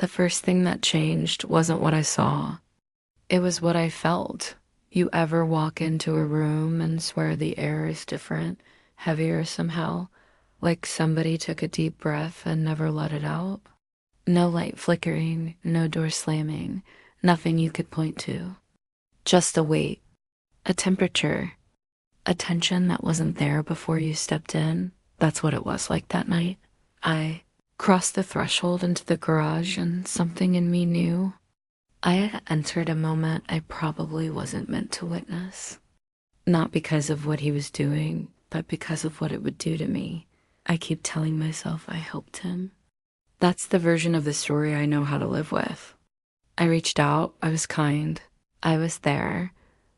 The first thing that changed wasn't what I saw, it was what I felt. You ever walk into a room and swear the air is different, heavier somehow, like somebody took a deep breath and never let it out? No light flickering, no door slamming, nothing you could point to. Just a weight, a temperature, a tension that wasn't there before you stepped in. That's what it was like that night. I crossed the threshold into the garage and something in me knew. I had entered a moment I probably wasn't meant to witness. Not because of what he was doing, but because of what it would do to me. I keep telling myself I helped him. That's the version of the story I know how to live with. I reached out, I was kind, I was there,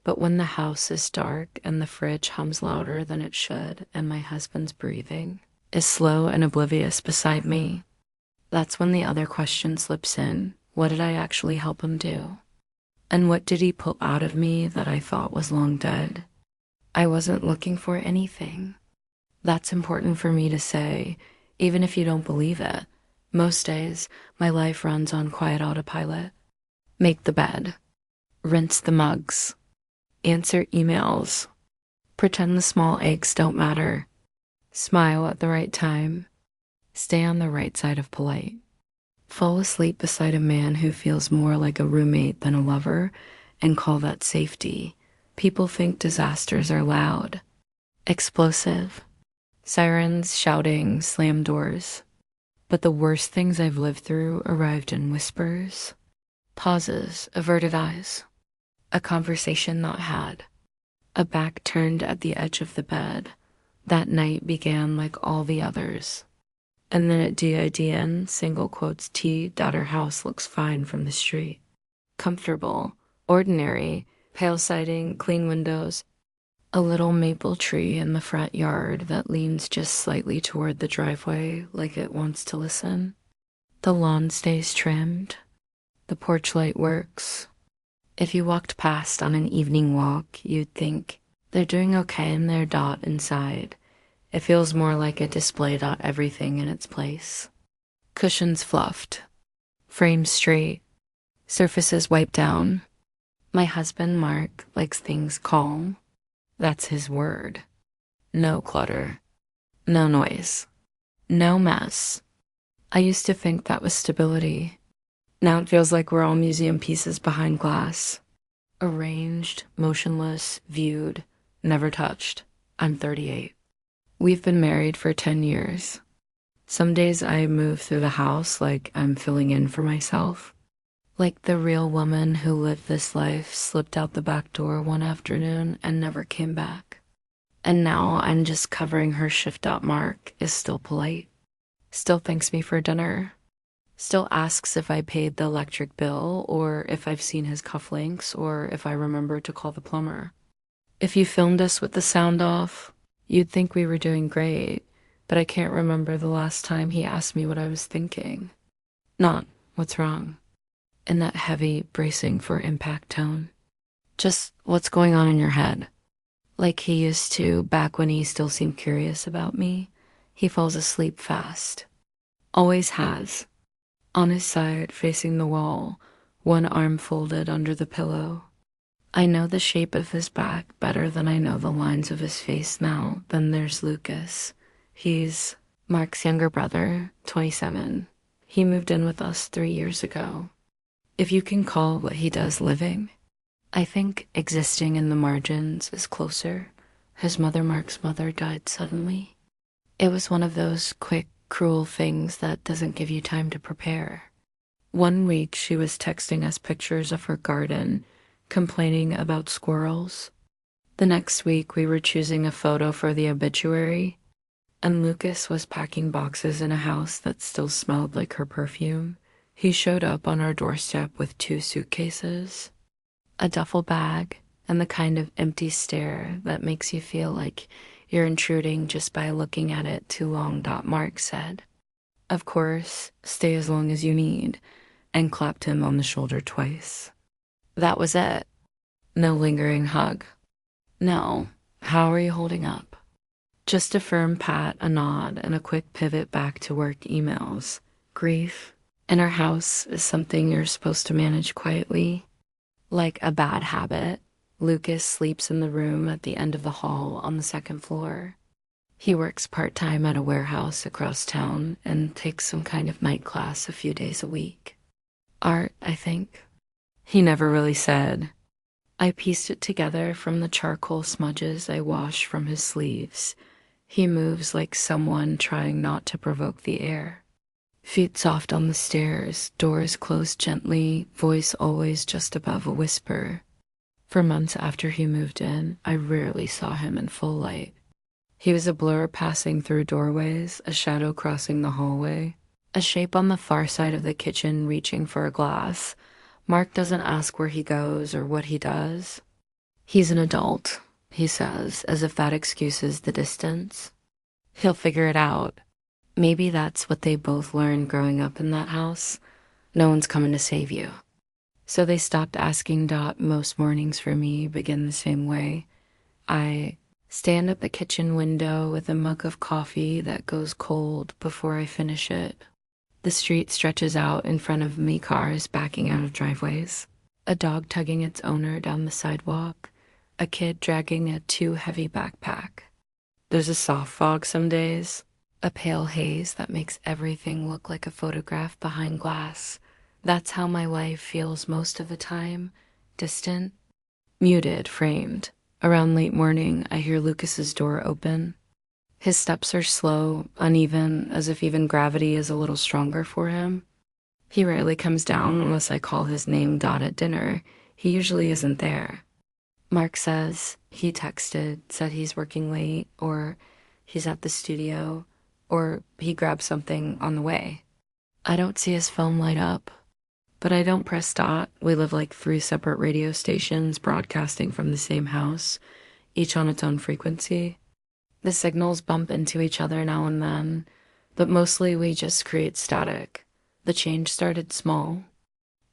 but when the house is dark and the fridge hums louder than it should and my husband's breathing is slow and oblivious beside me, that's when the other question slips in. What did I actually help him do? And what did he pull out of me that I thought was long dead? I wasn't looking for anything. That's important for me to say, even if you don't believe it. Most days, my life runs on quiet autopilot. Make the bed. Rinse the mugs. Answer emails. Pretend the small aches don't matter. Smile at the right time. Stay on the right side of polite. Fall asleep beside a man who feels more like a roommate than a lover and call that safety. People think disasters are loud, explosive, sirens, shouting, slam doors. But the worst things I've lived through arrived in whispers, pauses, averted eyes, a conversation not had, a back turned at the edge of the bed. That night began like all the others. And then at DIDN, single quotes T. Daughter house looks fine from the street. Comfortable, ordinary, pale siding, clean windows, a little maple tree in the front yard that leans just slightly toward the driveway like it wants to listen. The lawn stays trimmed. The porch light works. If you walked past on an evening walk, you'd think, they're doing okay in their dot inside. It feels more like a display dot everything in its place. Cushions fluffed. Frames straight. Surfaces wiped down. My husband, Mark, likes things calm. That's his word. No clutter. No noise. No mess. I used to think that was stability. Now it feels like we're all museum pieces behind glass. Arranged, motionless, viewed, never touched. I'm 38. We've been married for 10 years. Some days I move through the house like I'm filling in for myself. Like the real woman who lived this life slipped out the back door one afternoon and never came back. And now I'm just covering her shift out. Mark is still polite. Still thanks me for dinner. Still asks if I paid the electric bill or if I've seen his cufflinks or if I remember to call the plumber. If you filmed us with the sound off, you'd think we were doing great, but I can't remember the last time he asked me what I was thinking. Not, what's wrong? In that heavy, bracing for impact tone. Just, what's going on in your head? Like he used to back when he still seemed curious about me. He falls asleep fast. Always has. On his side, facing the wall, one arm folded under the pillow. I know the shape of his back better than I know the lines of his face now. Then there's Lucas. He's Mark's younger brother, 27. He moved in with us 3 years ago. If you can call what he does living, I think existing in the margins is closer. His mother, Mark's mother, died suddenly. It was one of those quick, cruel things that doesn't give you time to prepare. One week she was texting us pictures of her garden, complaining about squirrels. The next week we were choosing a photo for the obituary, and Lucas was packing boxes in a house that still smelled like her perfume. He showed up on our doorstep with 2 suitcases, a duffel bag, and the kind of empty stare that makes you feel like you're intruding just by looking at it too long. Mark said, of course, stay as long as you need, and clapped him on the shoulder twice. That was it. No lingering hug. No, how are you holding up? Just a firm pat, a nod, and a quick pivot back to work emails. Grief, In our house is something you're supposed to manage quietly, like a bad habit. Lucas sleeps in the room at the end of the hall on the second floor. He works part-time at a warehouse across town and takes some kind of night class a few days a week. Art, I think. He never really said. I pieced it together from the charcoal smudges I wash from his sleeves. He moves like someone trying not to provoke the air. Feet soft on the stairs, doors closed gently, voice always just above a whisper. For months after he moved in, I rarely saw him in full light. He was a blur passing through doorways, a shadow crossing the hallway, a shape on the far side of the kitchen reaching for a glass. Mark doesn't ask where he goes or what he does. He's an adult, he says, as if that excuses the distance. He'll figure it out. Maybe that's what they both learned growing up in that house. No one's coming to save you. So they stopped asking. Most mornings for me begin the same way. I stand at the kitchen window with a mug of coffee that goes cold before I finish it. The street stretches out in front of me, cars backing out of driveways, a dog tugging its owner down the sidewalk, a kid dragging a too heavy backpack. There's a soft fog some days, a pale haze that makes everything look like a photograph behind glass. That's how my life feels most of the time, distant, muted, framed. Around late morning, I hear Lucas's door open. His steps are slow, uneven, as if even gravity is a little stronger for him. He rarely comes down unless I call his name. At dinner, he usually isn't there. Mark says he texted, said he's working late, or he's at the studio, or he grabbed something on the way. I don't see his phone light up, but I don't press stop. We live like 3 separate radio stations broadcasting from the same house, each on its own frequency. The signals bump into each other now and then, but mostly we just create static. The change started small.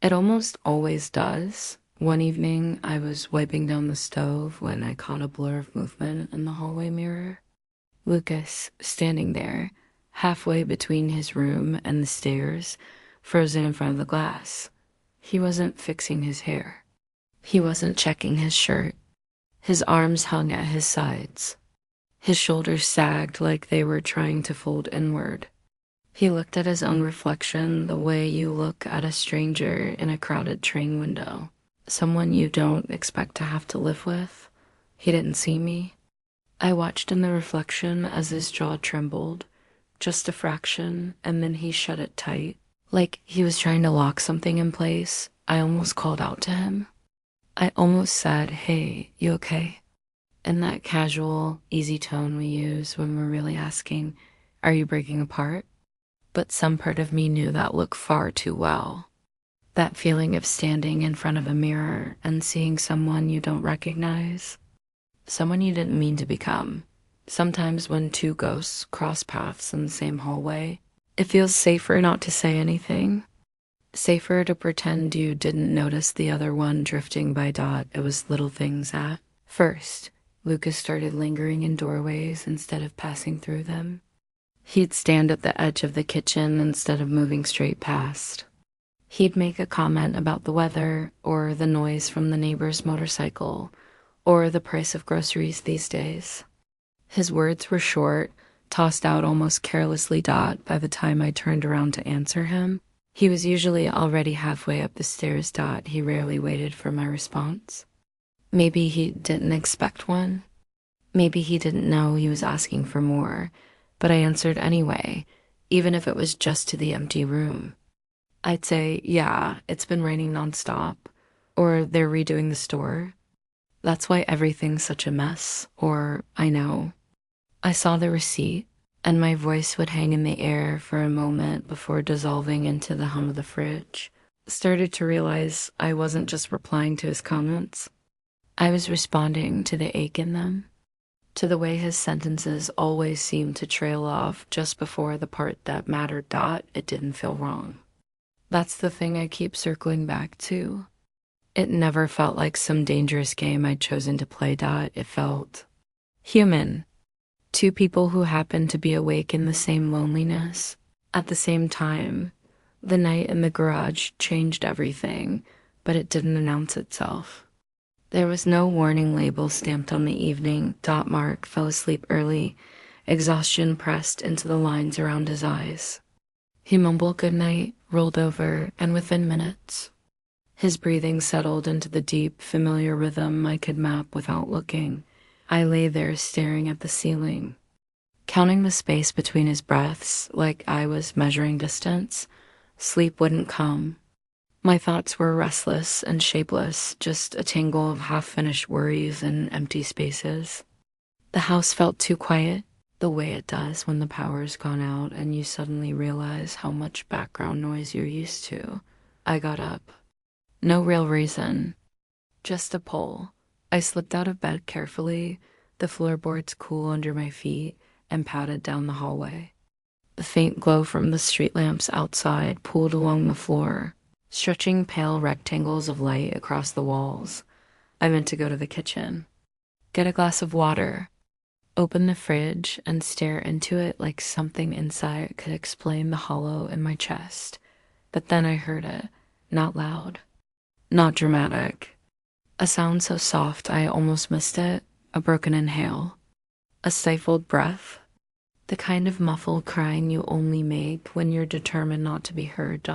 It almost always does. One evening, I was wiping down the stove when I caught a blur of movement in the hallway mirror. Lucas, standing there, halfway between his room and the stairs, frozen in front of the glass. He wasn't fixing his hair. He wasn't checking his shirt. His arms hung at his sides. His shoulders sagged like they were trying to fold inward. He looked at his own reflection the way you look at a stranger in a crowded train window, someone you don't expect to have to live with. He didn't see me. I watched in the reflection as his jaw trembled, just a fraction, and then he shut it tight, like he was trying to lock something in place. I almost called out to him. I almost said, "Hey, you okay?" In that casual, easy tone we use when we're really asking, "Are you breaking apart?" But some part of me knew that look far too well. That feeling of standing in front of a mirror and seeing someone you don't recognize, someone you didn't mean to become. Sometimes when 2 ghosts cross paths in the same hallway, it feels safer not to say anything. Safer to pretend you didn't notice the other one drifting by. It was little things at first. Lucas started lingering in doorways instead of passing through them. He'd stand at the edge of the kitchen instead of moving straight past. He'd make a comment about the weather, or the noise from the neighbor's motorcycle, or the price of groceries these days. His words were short, tossed out almost carelessly. By the time I turned around to answer him, he was usually already halfway up the stairs. He rarely waited for my response. Maybe he didn't expect one. Maybe he didn't know he was asking for more, but I answered anyway, even if it was just to the empty room. I'd say, "Yeah, it's been raining nonstop," or "They're redoing the store. That's why everything's such a mess," or "I know." I saw the receipt, and my voice would hang in the air for a moment before dissolving into the hum of the fridge. Started to realize I wasn't just replying to his comments. I was responding to the ache in them, to the way his sentences always seemed to trail off just before the part that mattered. It didn't feel wrong. That's the thing I keep circling back to. It never felt like some dangerous game I'd chosen to play. It felt human. 2 people who happened to be awake in the same loneliness at the same time, The night in the garage changed everything, but it didn't announce itself. There was no warning label stamped on the evening. Mark fell asleep early, exhaustion pressed into the lines around his eyes. He mumbled goodnight, rolled over, and within minutes, his breathing settled into the deep, familiar rhythm I could map without looking. I lay there staring at the ceiling, counting the space between his breaths like I was measuring distance. Sleep wouldn't come. My thoughts were restless and shapeless, just a tangle of half-finished worries and empty spaces. The house felt too quiet, the way it does when the power's gone out and you suddenly realize how much background noise you're used to. I got up. No real reason. Just a pull. I slipped out of bed carefully, the floorboards cool under my feet, and padded down the hallway. The faint glow from the street lamps outside pooled along the floor, stretching pale rectangles of light across the walls. I meant to go to the kitchen, get a glass of water, open the fridge, and stare into it like something inside could explain the hollow in my chest. But then I heard it, not loud, not dramatic. A sound so soft I almost missed it, a broken inhale, a stifled breath, the kind of muffled crying you only make when you're determined not to be heard.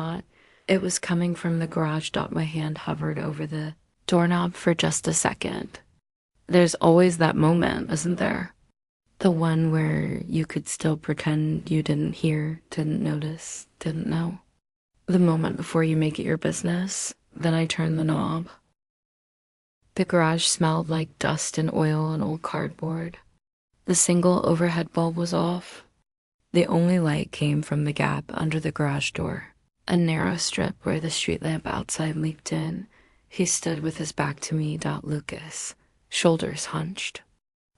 It was coming from the garage. My hand hovered over the doorknob for just a second. There's always that moment, isn't there? The one where you could still pretend you didn't hear, didn't notice, didn't know. The moment before you make it your business. Then I turned the knob. The garage smelled like dust and oil and old cardboard. The single overhead bulb was off. The only light came from the gap under the garage door, a narrow strip where the street lamp outside leaked in. He stood with his back to me. Lucas, shoulders hunched,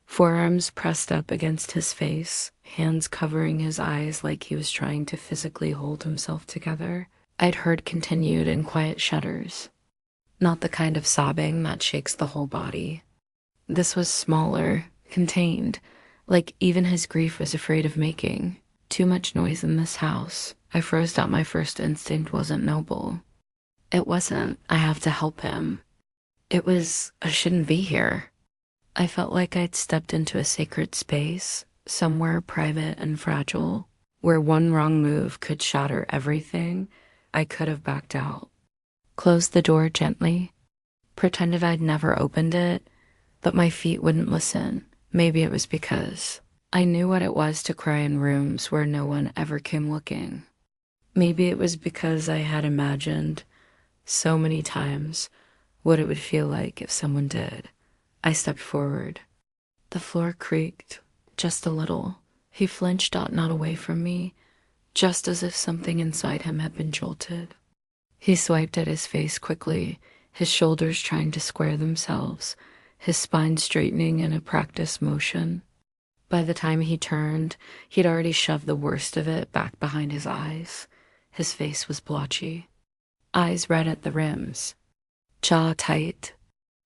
forearms pressed up against his face, hands covering his eyes like he was trying to physically hold himself together. I'd heard continued and quiet shudders, not the kind of sobbing that shakes the whole body. This was smaller, contained, like even his grief was afraid of making. Too much noise in this house. I froze out. My first instinct wasn't noble. It wasn't, I have to help him. It was, I shouldn't be here. I felt like I'd stepped into a sacred space, somewhere private and fragile, where one wrong move could shatter everything. I could have backed out, closed the door gently, pretended I'd never opened it, but my feet wouldn't listen. Maybe it was because I knew what it was to cry in rooms where no one ever came looking. Maybe it was because I had imagined so many times what it would feel like if someone did. I stepped forward. The floor creaked, just a little. He flinched, not away from me, just as if something inside him had been jolted. He swiped at his face quickly, his shoulders trying to square themselves, his spine straightening in a practiced motion. By the time he turned, he'd already shoved the worst of it back behind his eyes. His face was blotchy, eyes red at the rims, jaw tight.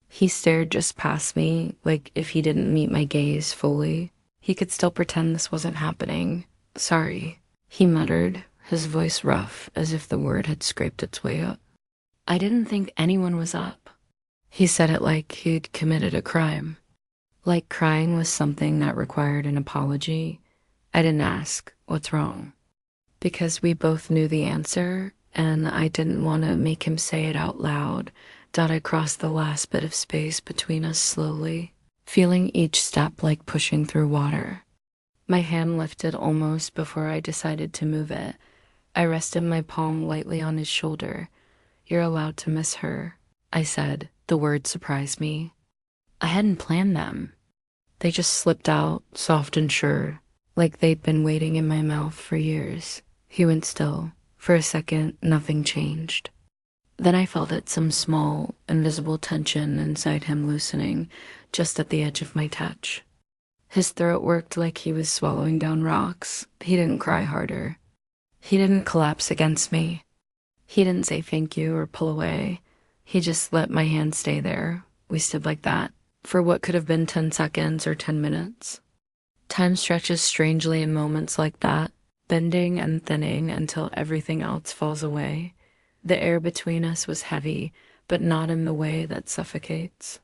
He stared just past me, like if he didn't meet my gaze fully, he could still pretend this wasn't happening. Sorry, he muttered, his voice rough, as if the word had scraped its way up. I didn't think anyone was up. He said it like he'd committed a crime, like crying was something that required an apology. I didn't ask, what's wrong? Because we both knew the answer, and I didn't want to make him say it out loud. I crossed the last bit of space between us slowly, feeling each step like pushing through water. My hand lifted almost before I decided to move it. I rested my palm lightly on his shoulder. You're allowed to miss her, I said. The words surprised me. I hadn't planned them. They just slipped out, soft and sure, like they'd been waiting in my mouth for years. He went still. For a second, nothing changed. Then I felt it, some small, invisible tension inside him loosening, just at the edge of my touch. His throat worked like he was swallowing down rocks. He didn't cry harder. He didn't collapse against me. He didn't say thank you or pull away. He just let my hand stay there. We stood like that for what could have been 10 seconds or 10 minutes. Time stretches strangely in moments like that. bending and thinning until everything else falls away. The air between us was heavy, but not in the way that suffocates.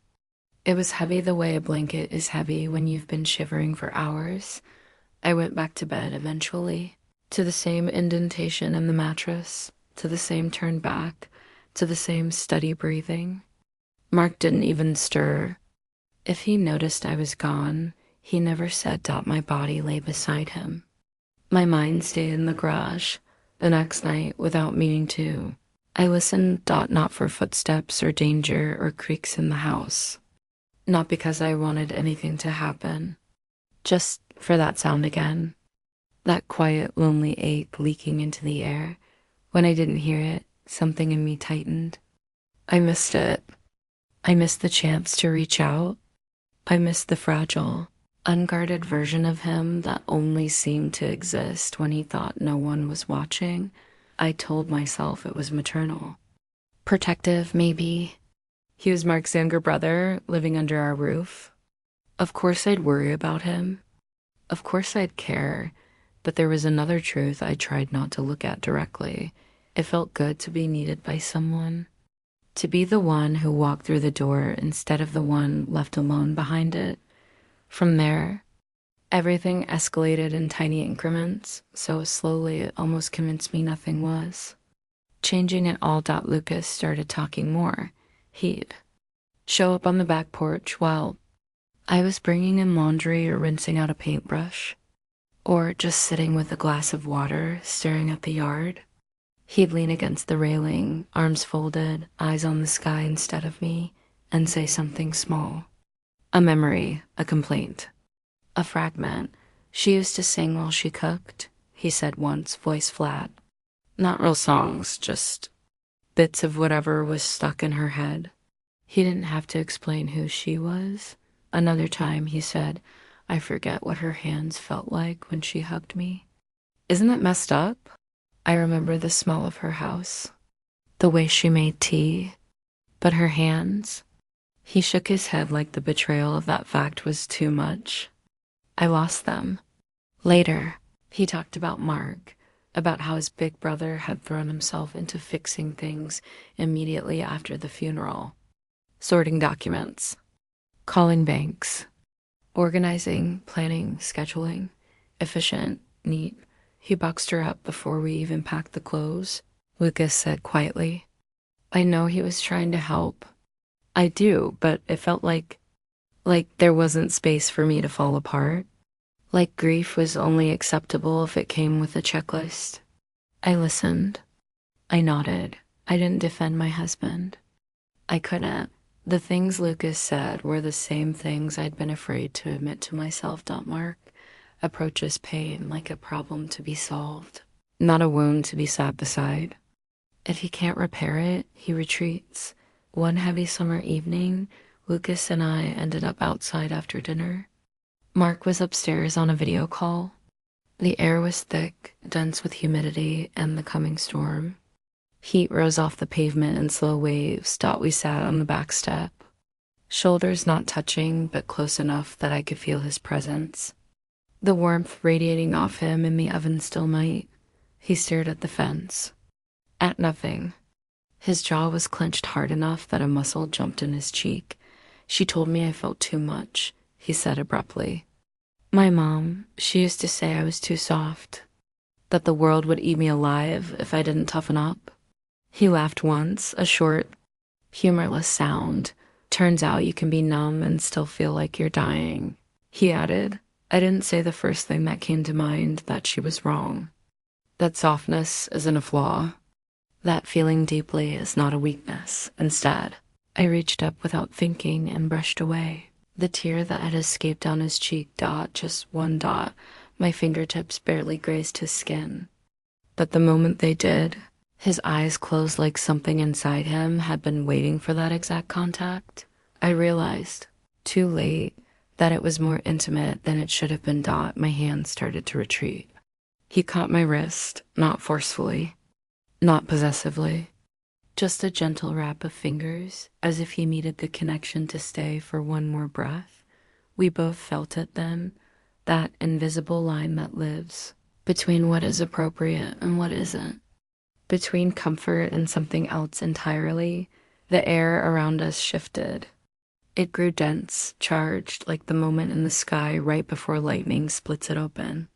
It was heavy the way a blanket is heavy when you've been shivering for hours. I went back to bed eventually, to the same indentation in the mattress, to the same turn back, to the same steady breathing. Mark didn't even stir. If he noticed I was gone, he never said. My body lay beside him. My mind stayed in the garage. The next night, without meaning to, I listened. Not for footsteps or danger or creaks in the house. Not because I wanted anything to happen. Just for that sound again. That quiet, lonely ache leaking into the air. When I didn't hear it, something in me tightened. I missed it. I missed the chance to reach out. I missed the fragile, unguarded version of him that only seemed to exist when he thought no one was watching. I told myself it was maternal. Protective, maybe. He was Mark's younger brother, living under our roof. Of course I'd worry about him. Of course I'd care. But there was another truth I tried not to look at directly. It felt good to be needed by someone. To be the one who walked through the door instead of the one left alone behind it. From there, everything escalated in tiny increments, so slowly it almost convinced me nothing was. Changing it all. Lucas started talking more. He'd show up on the back porch while I was bringing in laundry or rinsing out a paintbrush, or just sitting with a glass of water, staring at the yard. He'd lean against the railing, arms folded, eyes on the sky instead of me, and say something small. A memory, a complaint, a fragment. She used to sing while she cooked, he said once, voice flat. Not real songs, just bits of whatever was stuck in her head. He didn't have to explain who she was. Another time, he said, I forget what her hands felt like when she hugged me. Isn't it messed up? I remember the smell of her house, the way she made tea, but her hands. He shook his head like the betrayal of that fact was too much. I lost them. Later, he talked about Mark, about how his big brother had thrown himself into fixing things immediately after the funeral. Sorting documents, calling banks, organizing, planning, scheduling, efficient, neat. He boxed her up before we even packed the clothes, Lucas said quietly. I know he was trying to help. I do, but it felt like there wasn't space for me to fall apart. Like grief was only acceptable if it came with a checklist. I listened. I nodded. I didn't defend my husband. I couldn't. The things Lucas said were the same things I'd been afraid to admit to myself. Mark approaches pain like a problem to be solved, not a wound to be sat beside. If he can't repair it, he retreats. One heavy summer evening, Lucas and I ended up outside after dinner. Mark was upstairs on a video call. The air was thick, dense with humidity and the coming storm. Heat rose off the pavement in slow waves. We sat on the back step, shoulders not touching, but close enough that I could feel his presence. The warmth radiating off him in the oven still might. He stared at the fence. At nothing. His jaw was clenched hard enough that a muscle jumped in his cheek. She told me I felt too much, he said abruptly. My mom, she used to say I was too soft, that the world would eat me alive if I didn't toughen up. He laughed once, a short, humorless sound. Turns out you can be numb and still feel like you're dying. He added, I didn't say the first thing that came to mind, that she was wrong. That softness isn't a flaw. That feeling deeply is not a weakness. Instead, I reached up without thinking and brushed away. The tear that had escaped down his cheek, just one dot. My fingertips barely grazed his skin. But the moment they did, his eyes closed like something inside him had been waiting for that exact contact. I realized, too late, that it was more intimate than it should have been. My hand started to retreat. He caught my wrist, not forcefully, not possessively. Just a gentle wrap of fingers, as if he needed the connection to stay for one more breath. We both felt it then, that invisible line that lives, between what is appropriate and what isn't, between comfort and something else entirely. The air around us shifted. It grew dense, charged, like the moment in the sky right before lightning splits it open.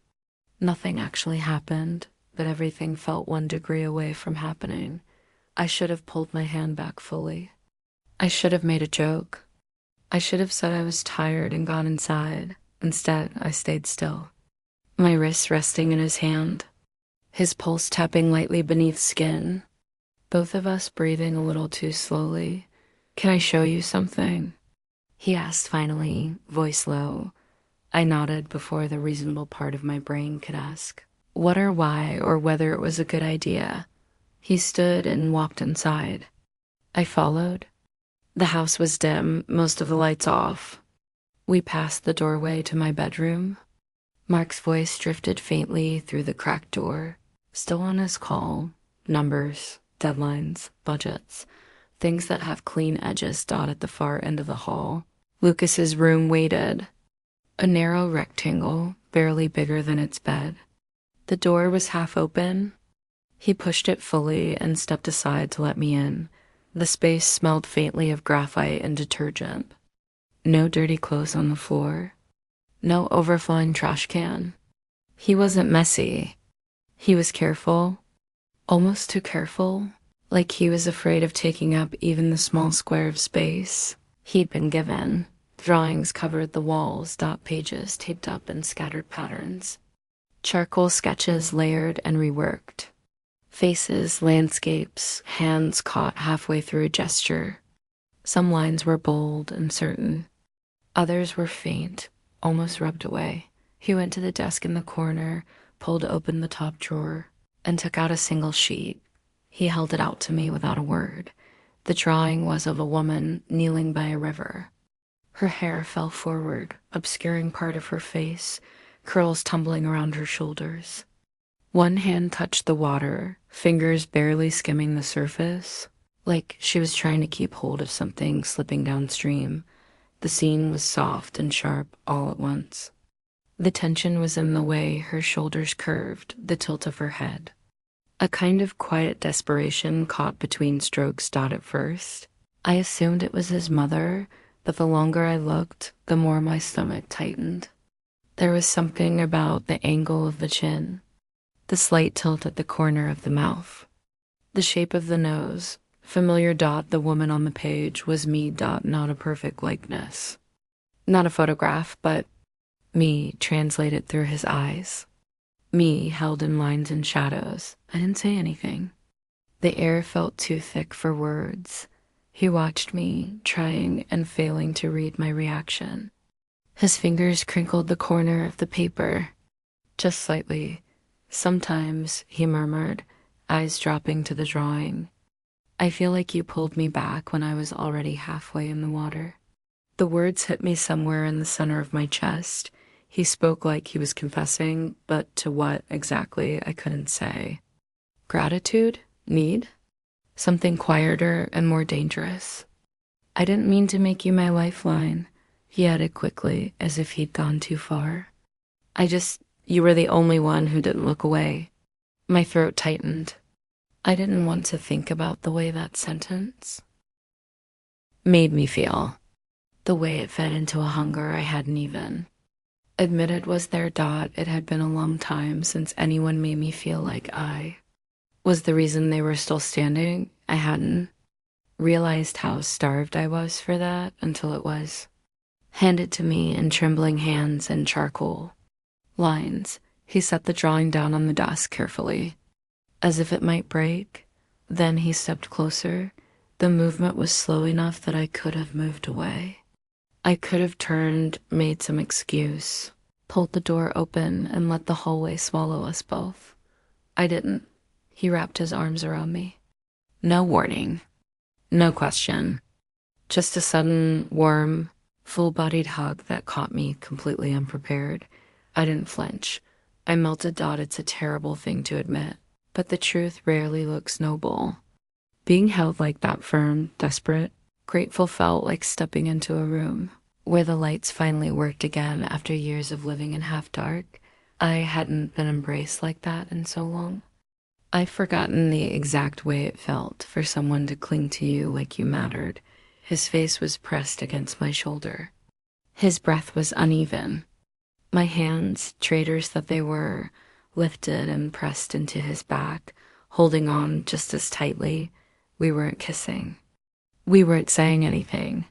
Nothing actually happened, but everything felt 1 degree away from happening. I should have pulled my hand back fully. I should have made a joke. I should have said I was tired and gone inside. Instead, I stayed still, my wrist resting in his hand, his pulse tapping lightly beneath skin, both of us breathing a little too slowly. "Can I show you something?" he asked finally, voice low. I nodded before the reasonable part of my brain could ask what or why or whether it was a good idea. He stood and walked inside. I followed. The house was dim, most of the lights off. We passed the doorway to my bedroom. Mark's voice drifted faintly through the cracked door, still on his call. Numbers, deadlines, budgets, things that have clean edges dotted the far end of the hall. Lucas's room waited. A narrow rectangle, barely bigger than its bed. The door was half open. He pushed it fully and stepped aside to let me in. The space smelled faintly of graphite and detergent. No dirty clothes on the floor. No overflowing trash can. He wasn't messy. He was careful. Almost too careful. Like he was afraid of taking up even the small square of space he'd been given. Drawings covered the walls, dot pages taped up in scattered patterns. Charcoal sketches layered and reworked. Faces, landscapes, hands caught halfway through a gesture. Some lines were bold and certain. Others were faint, almost rubbed away. He went to the desk in the corner, pulled open the top drawer, and took out a single sheet. He held it out to me without a word. The drawing was of a woman kneeling by a river. Her hair fell forward, obscuring part of her face, curls tumbling around her shoulders. One hand touched the water, fingers barely skimming the surface, like she was trying to keep hold of something slipping downstream. The scene was soft and sharp all at once. The tension was in the way her shoulders curved, the tilt of her head. A kind of quiet desperation caught between strokes at first. I assumed it was his mother, but the longer I looked, the more my stomach tightened. There was something about the angle of the chin, the slight tilt at the corner of the mouth, the shape of the nose. Familiar. The woman on the page was me. Not a perfect likeness. Not a photograph, but me translated through his eyes. Me held in lines and shadows. I didn't say anything. The air felt too thick for words. He watched me, trying and failing to read my reaction. His fingers crinkled the corner of the paper, just slightly. Sometimes, he murmured, eyes dropping to the drawing. I feel like you pulled me back when I was already halfway in the water. The words hit me somewhere in the center of my chest. He spoke like he was confessing, but to what exactly I couldn't say. Gratitude? Need? Something quieter and more dangerous. I didn't mean to make you my lifeline, he added quickly, as if he'd gone too far. You were the only one who didn't look away. My throat tightened. I didn't want to think about the way that sentence made me feel, the way it fed into a hunger I hadn't even admitted was there. It had been a long time since anyone made me feel like I was the reason they were still standing. I hadn't realized how starved I was for that until it was handed to me in trembling hands and charcoal lines. He set the drawing down on the desk carefully, as if it might break. Then he stepped closer. The movement was slow enough that I could have moved away. I could have turned, made some excuse, pulled the door open, and let the hallway swallow us both. I didn't. He wrapped his arms around me. No warning. No question. Just a sudden, warm, full-bodied hug that caught me completely unprepared. I didn't flinch. I melted. It's a terrible thing to admit, but the truth rarely looks noble. Being held like that, firm, desperate, grateful, felt like stepping into a room where the lights finally worked again after years of living in half dark. I hadn't been embraced like that in so long. I've forgotten the exact way it felt for someone to cling to you like you mattered. His face was pressed against my shoulder. His breath was uneven. My hands, traitors that they were, lifted and pressed into his back, holding on just as tightly. We weren't kissing. We weren't saying anything.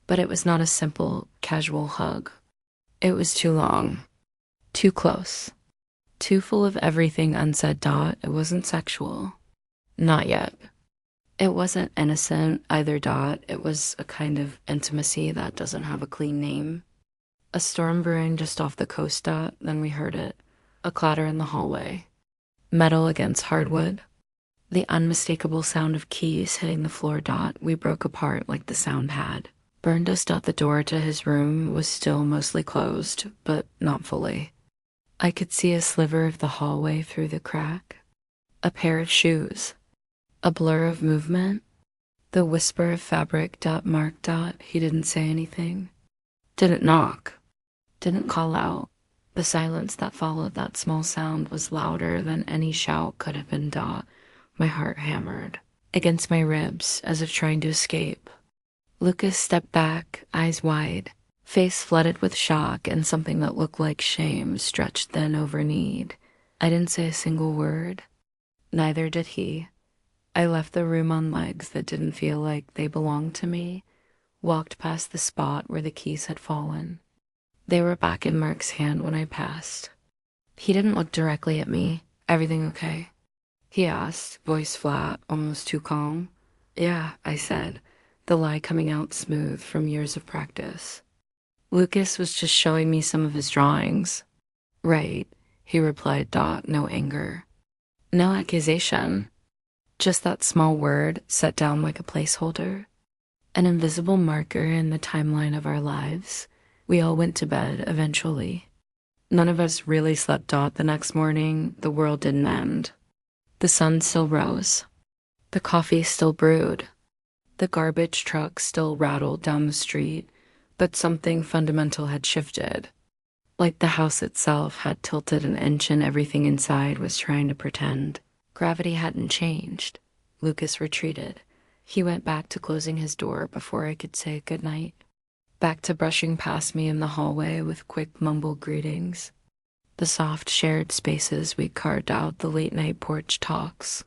But it was not a simple, casual hug. It was too long. Too close. Too full of everything unsaid. It wasn't sexual. Not yet. It wasn't innocent either. It was a kind of intimacy that doesn't have a clean name. A storm brewing just off the coast. Then we heard it. A clatter in the hallway. Metal against hardwood. The unmistakable sound of keys hitting the floor. We broke apart like the sound had. Burned us. The door to his room was still mostly closed, but not fully. I could see a sliver of the hallway through the crack. A pair of shoes. A blur of movement. The whisper of fabric. Mark. He didn't say anything. Didn't knock. Didn't call out. The silence that followed that small sound was louder than any shout could have been. My heart hammered against my ribs as if trying to escape. Lucas stepped back, eyes wide, face flooded with shock and something that looked like shame stretched thin over need. I didn't say a single word. Neither did he. I left the room on legs that didn't feel like they belonged to me, walked past the spot where the keys had fallen. They were back in Mark's hand when I passed. He didn't look directly at me. Everything okay? He asked, voice flat, almost too calm. Yeah, I said, the lie coming out smooth from years of practice. Lucas was just showing me some of his drawings. Right, he replied. No anger. No accusation. Just that small word set down like a placeholder. An invisible marker in the timeline of our lives. We all went to bed eventually. None of us really slept. The next morning, the world didn't end. The sun still rose. The coffee still brewed. The garbage truck still rattled down the street, but something fundamental had shifted. Like the house itself had tilted an inch and everything inside was trying to pretend. Gravity hadn't changed. Lucas retreated. He went back to closing his door before I could say goodnight. Back to brushing past me in the hallway with quick mumbled greetings. The soft shared spaces we carved out, the late-night porch talks.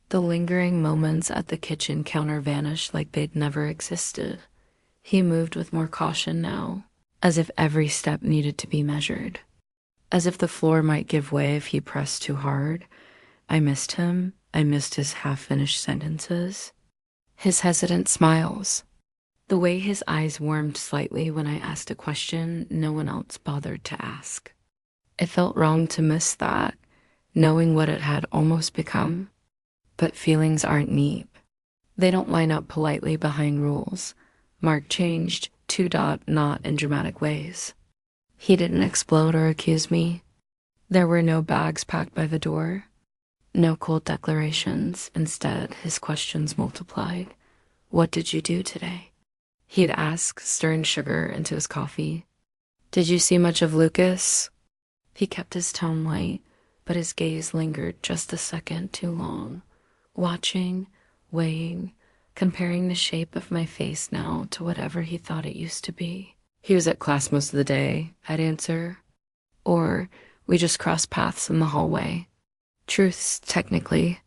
The lingering moments at the kitchen counter vanished like they'd never existed. He moved with more caution now, as if every step needed to be measured. As if the floor might give way if he pressed too hard. I missed him. I missed his half-finished sentences. His hesitant smiles. The way his eyes warmed slightly when I asked a question no one else bothered to ask. It felt wrong to miss that, knowing what it had almost become. But feelings aren't neat. They don't line up politely behind rules. Mark changed, not in dramatic ways. He didn't explode or accuse me. There were no bags packed by the door. No cold declarations. Instead, his questions multiplied. What did you do today? He'd ask, stirring sugar into his coffee. Did you see much of Lucas? He kept his tone light, but his gaze lingered just a second too long. Watching, weighing, comparing the shape of my face now to whatever he thought it used to be. He was at class most of the day, I'd answer. Or we just crossed paths in the hallway. Truths, technically.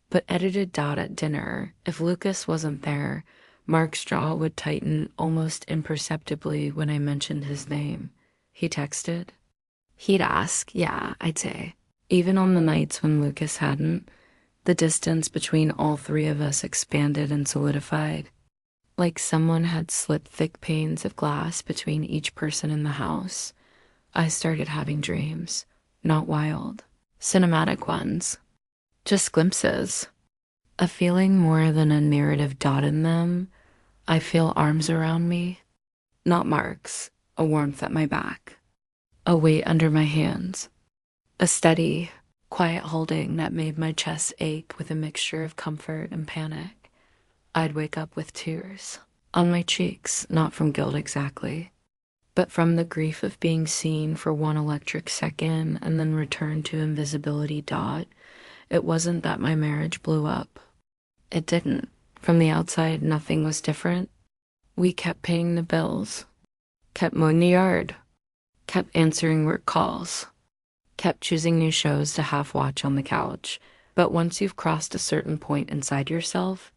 But edited out at dinner, if Lucas wasn't there, Mark's jaw would tighten almost imperceptibly when I mentioned his name. He texted. He'd ask, yeah, I'd say. Even on the nights when Lucas hadn't, the distance between all three of us expanded and solidified, like someone had slipped thick panes of glass between each person in the house. I started having dreams, not wild, cinematic ones, just glimpses. A feeling more than a narrative in them. I feel arms around me, not Mark's, a warmth at my back, a weight under my hands, a steady, quiet holding that made my chest ache with a mixture of comfort and panic. I'd wake up with tears on my cheeks, not from guilt exactly, But from the grief of being seen for one electric second and then returned to invisibility. It wasn't that my marriage blew up. It didn't. From the outside, nothing was different. We kept paying the bills, kept mowing the yard, kept answering work calls, kept choosing new shows to half watch on the couch. But once you've crossed a certain point inside yourself,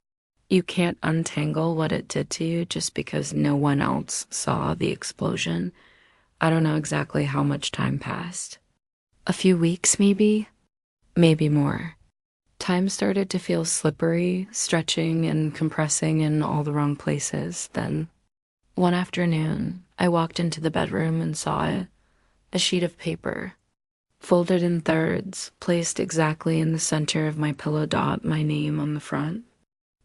you can't untangle what it did to you just because no one else saw the explosion. I don't know exactly how much time passed. A few weeks, maybe? Maybe more. Time started to feel slippery, stretching and compressing in all the wrong places. Then, one afternoon, I walked into the bedroom and saw it. A sheet of paper, folded in thirds, placed exactly in the center of my pillow. My name on the front.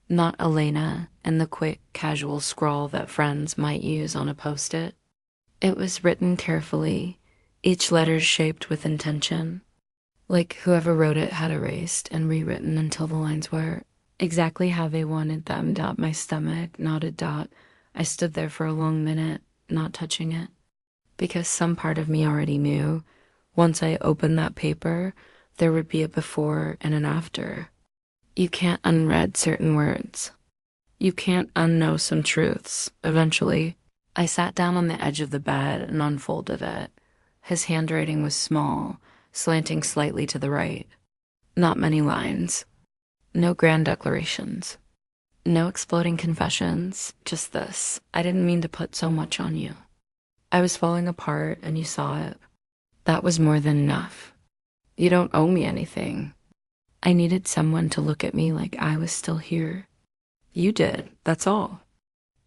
Not Elena, and the quick, casual scrawl that friends might use on a post-it. It was written carefully, each letter shaped with intention. Like whoever wrote it had erased and rewritten until the lines were exactly how they wanted them. My stomach nodded. I stood there for a long minute, not touching it, because some part of me already knew once I opened that paper, there would be a before and an after. You can't unread certain words. You can't unknow some truths. Eventually, I sat down on the edge of the bed and unfolded it. His handwriting was small, slanting slightly to the right. Not many lines. No grand declarations. No exploding confessions. Just this. I didn't mean to put so much on you. I was falling apart and you saw it. That was more than enough. You don't owe me anything. I needed someone to look at me like I was still here. You did, that's all.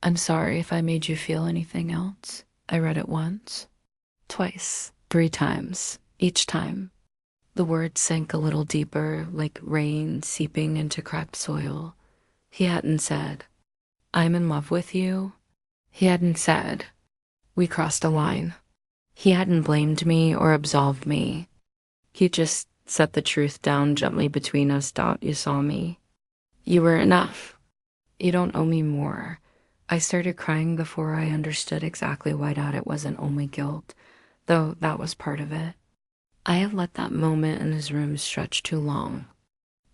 I'm sorry if I made you feel anything else. I read it once, twice, 3 times. Each time, the words sank a little deeper, like rain seeping into cracked soil. He hadn't said, I'm in love with you. He hadn't said, we crossed a line. He hadn't blamed me or absolved me. He just set the truth down gently between us. You saw me. You were enough. You don't owe me more. I started crying before I understood exactly why. It wasn't only guilt, though that was part of it. I had let that moment in his room stretch too long.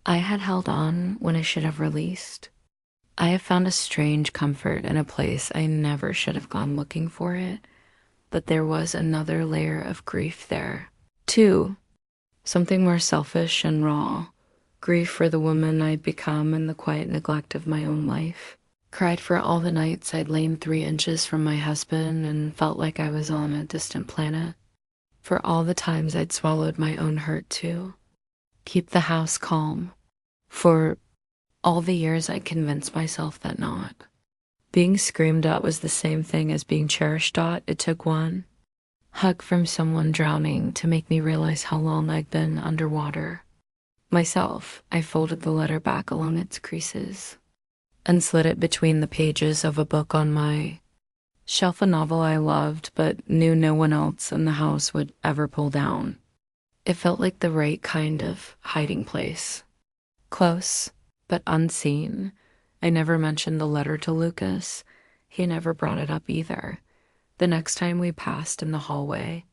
I had held on when I should have released. I have found a strange comfort in a place I never should have gone looking for it, but there was another layer of grief there, too. Something more selfish and raw. Grief for the woman I'd become and the quiet neglect of my own life. Cried for all the nights I'd lain 3 inches from my husband and felt like I was on a distant planet. For all the times I'd swallowed my own hurt too. Keep the house calm. For all the years I convinced myself that not. Being screamed at was the same thing as being cherished. It took one hug from someone drowning to make me realize how long I'd been underwater. Myself, I folded the letter back along its creases and slid it between the pages of a book on my shelf, a novel I loved but knew no one else in the house would ever pull down. It felt like the right kind of hiding place. Close, but unseen. I never mentioned the letter to Lucas. He never brought it up either. The next time we passed in the hallway,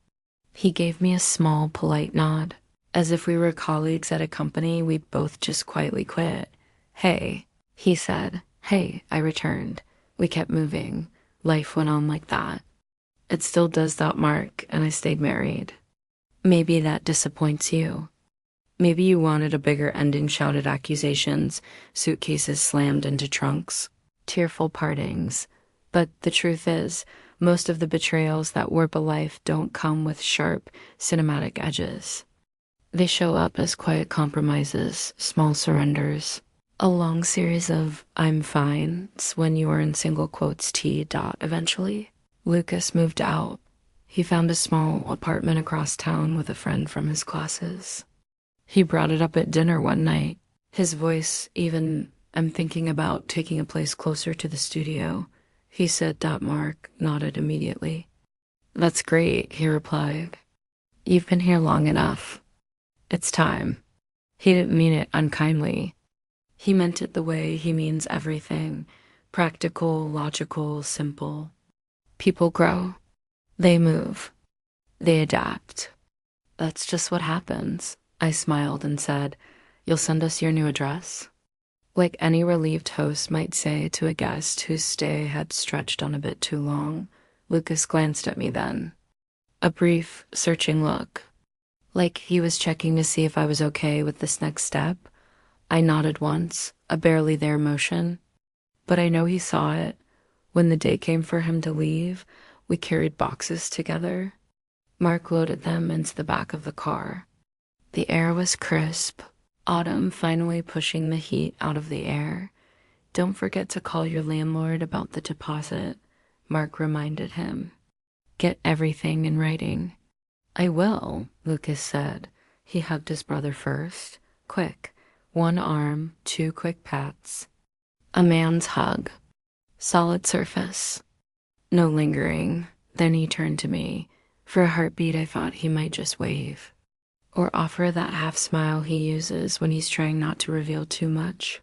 he gave me a small, polite nod, as if we were colleagues at a company we'd both just quietly quit. Hey, he said. Hey, I returned. We kept moving. Life went on like that. It still does. Mark, and I stayed married. Maybe that disappoints you. Maybe you wanted a bigger ending. Shouted accusations, suitcases slammed into trunks, tearful partings. But the truth is, most of the betrayals that warp a life don't come with sharp, cinematic edges. They show up as quiet compromises, small surrenders, a long series of I'm fines when you are in single quotes T. Eventually, Lucas moved out. He found a small apartment across town with a friend from his classes. He brought it up at dinner one night. His voice even, I'm thinking about taking a place closer to the studio. He said. Mark nodded immediately. That's great, he replied. You've been here long enough. It's time. He didn't mean it unkindly. He meant it the way he means everything. Practical, logical, simple. People grow. They move. They adapt. That's just what happens. I smiled and said, "You'll send us your new address?" Like any relieved host might say to a guest whose stay had stretched on a bit too long, Lucas glanced at me then. A brief, searching look, like he was checking to see if I was okay with this next step. I nodded once, a barely there motion. But I know he saw it. When the day came for him to leave, we carried boxes together. Mark loaded them into the back of the car. The air was crisp, autumn finally pushing the heat out of the air. "Don't forget to call your landlord about the deposit," Mark reminded him. "Get everything in writing." "I will," Lucas said. He hugged his brother first. Quick. One arm, two quick pats. A man's hug. Solid surface. No lingering. Then he turned to me. For a heartbeat, I thought he might just wave. Or offer that half smile he uses when he's trying not to reveal too much.